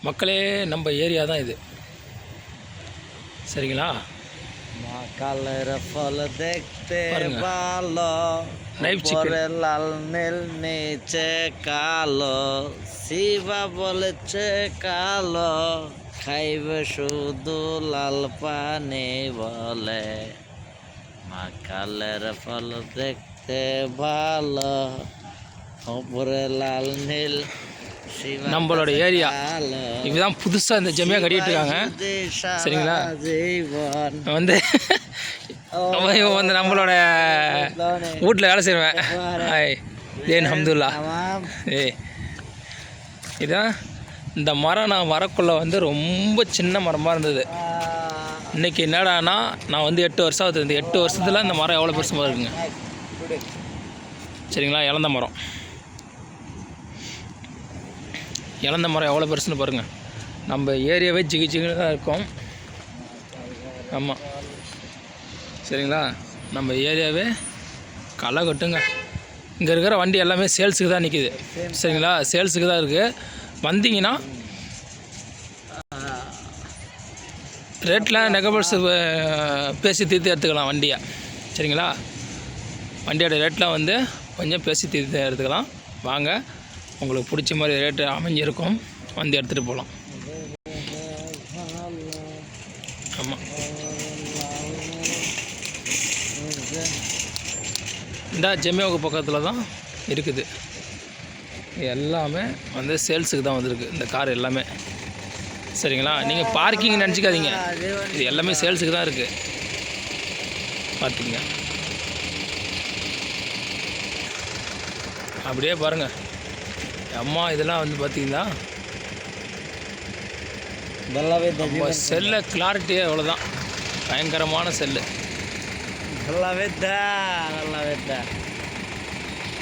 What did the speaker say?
மக்களே நம்ம ஏரியா தான் இது. சரிங்களா? কালের ফল দেখতে பாருங்க. ভালো, Live chicken. উপরে লাল নীল নিচে কালো, শিবা বলেছে কালো, খাইবে শুধু লাল পানি বলে। মা কালের ফল দেখতে ভালো, উপরে লাল নীল শিবা நம்மளோட ஏரியா কালো, இதுதான் புதுசாக இந்த ஜெமியா கட்டிட்டு இருக்காங்க. சரிங்களா? জীবন வந்து இவன் வந்து நம்மளோட வீட்டில் வேலை செய்வேன். ஹாய் ஏன் அஹமதுல்லா. இதான் இந்த மரம் நான் வரக்குள்ளே வந்து ரொம்ப சின்ன மரமாக இருந்தது. இன்றைக்கி என்னடானா நான் வந்து 8 வருஷம் ஆகுது. இந்த 8 வருஷத்தில் இந்த மரம் எவ்வளோ பெருசுமாக இருக்குங்க. சரிங்களா? இழந்த மரம் எவ்வளோ பெருசுன்னு பாருங்கள். நம்ம ஏரியாவே ஜிகு ஜிகுன்னு தான் இருக்கும். ஆமாம், சரிங்களா? நம்ம ஏரியாவே களை கட்டுங்க. இங்கே இருக்கிற வண்டி எல்லாமே சேல்ஸுக்கு தான் நிற்கிது. சரிங்களா? சேல்ஸுக்கு தான் இருக்குது. வந்தீங்கன்னா ரேட்லாம் நெகோசியபிள்ஸ் பேசி தீர்த்து எடுத்துக்கலாம் வண்டியை. சரிங்களா? வண்டியோட ரேட்லாம் வந்து கொஞ்சம் பேசி தீர்த்து எடுத்துக்கலாம். வாங்க, உங்களுக்கு பிடிச்ச மாதிரி ரேட்டு அமைஞ்சிருக்கும், வந்து எடுத்துகிட்டு போகலாம். ஆமாம், இந்த ஜெமியாவுக்கு பக்கத்தில் தான் இருக்குது. எல்லாமே வந்து சேல்ஸுக்கு தான் வந்திருக்கு இந்த கார் எல்லாமே. சரிங்களா? நீங்கள் பார்க்கிங் நினச்சிக்காதீங்க, இது எல்லாமே சேல்ஸுக்கு தான் இருக்குது. பார்த்துங்க, அப்படியே பாருங்கள். அம்மா இதெல்லாம் வந்து பார்த்தீங்கன்னா நம்ம செல்லை கிளாரிட்டியே அவ்வளோதான். பயங்கரமான செல்லு. நல்லா